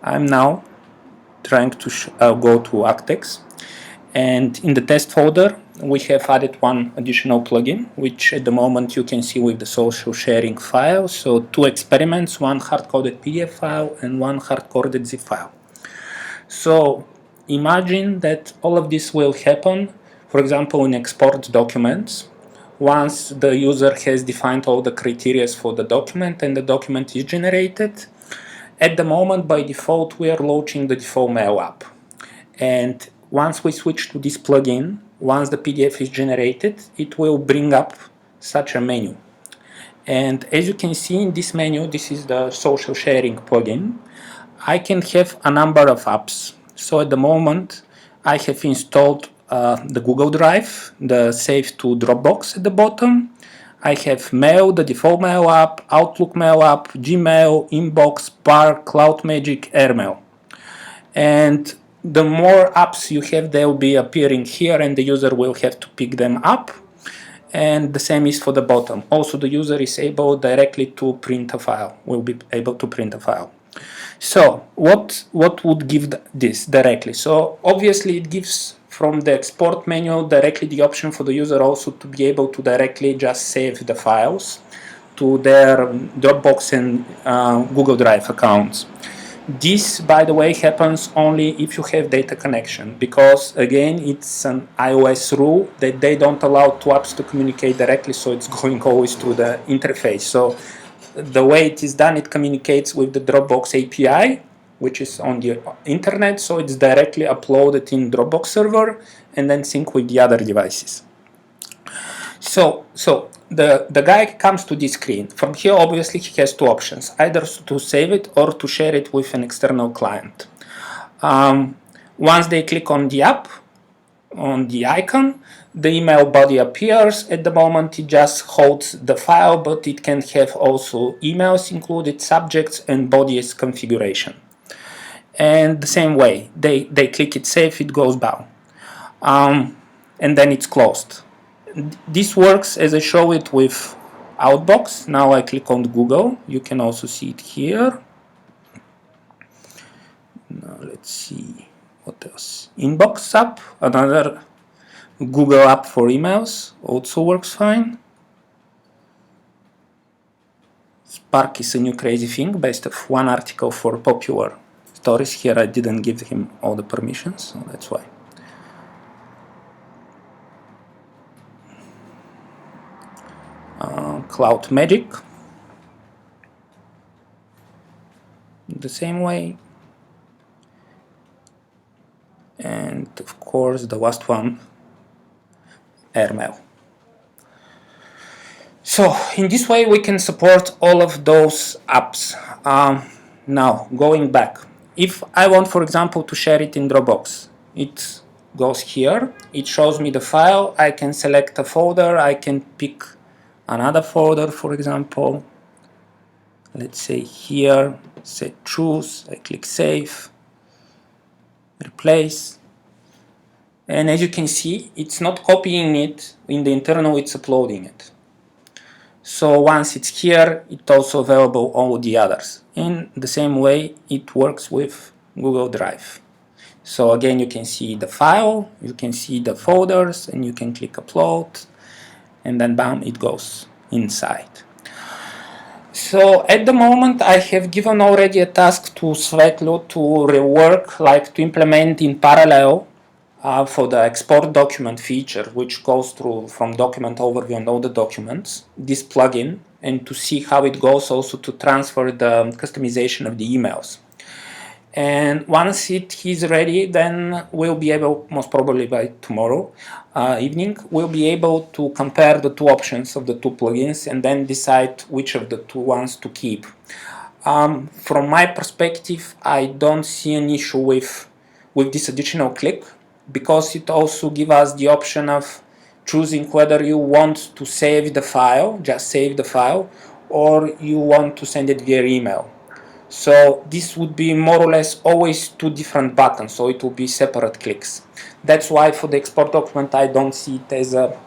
I'm now trying to go to Arctex, and in the test folder we have added one additional plugin, which at the moment you can see with the social sharing file. So two experiments, one hard-coded PDF file and one hard-coded zip file. So imagine that all of this will happen, for example, in export documents, once the user has defined all the criteria for the document and the document is generated. At the moment, by default, we are launching the default mail app. And once we switch to this plugin, once the PDF is generated, it will bring up such a menu. And as you can see in this menu, this is the social sharing plugin. I can have a number of apps. So at the moment, I have installed the Google Drive, the Save to Dropbox at the bottom. I have Mail, the default Mail app, Outlook Mail app, Gmail, Inbox, Spark, CloudMagic, Airmail. And the more apps you have, they'll be appearing here and the user will have to pick them up. And the same is for the bottom. Also, the user is able directly to print a file, will be able to print a file. So what would give this directly? So obviously it gives from the export menu directly the option for the user also to be able to directly just save the files to their Dropbox and Google Drive accounts. This, by the way, happens only if you have data connection, because again, it's an iOS rule that they don't allow two apps to communicate directly, so it's going always through the interface. So the way it is done, it communicates with the Dropbox API, which is on the internet, so it's directly uploaded in Dropbox server and then sync with the other devices. So the guy comes to this screen. From here, obviously, he has two options, either to save it or to share it with an external client. Once they click on the app, on the icon, the email body appears. At the moment, it just holds the file, but it can have also emails included, subjects, and body as configuration. And the same way, they click it save, it goes down. And then it's closed. This works as I show it with Outbox. Now I click on Google. You can also see it here. Now let's see what else. Inbox app, another Google app for emails, also works fine. Spark is a new crazy thing based on one article for popular stories. Here I didn't give him all the permissions, so that's why. CloudMagic, the same way. And of course the last one, Airmail. So in this way we can support all of those apps. Now going back, if I want, for example, to share it in Dropbox, it goes here, it shows me the file, I can select a folder, I can pick another folder, for example. Let's say here, say choose, I click save, replace, and as you can see, it's not copying it in the internal, it's uploading it. So once it's here, it's also available all the others. In the same way, it works with Google Drive. So again, you can see the file, you can see the folders, and you can click upload, and then bam, it goes inside. So at the moment, I have given already a task to Svetlo to rework, like to implement in parallel for the export document feature, which goes through from document overview and all the documents, this plugin, and to see how it goes also to transfer the customization of the emails. And once it is ready, then we'll be able, most probably by tomorrow evening, we'll be able to compare the two options of the two plugins and then decide which of the two ones to keep. From my perspective, I don't see an issue with this additional click, because it also gives us the option of choosing whether you want to save the file, just save the file, or you want to send it via email. So this would be more or less always two different buttons, so it will be separate clicks. That's why for the export document I don't see it as a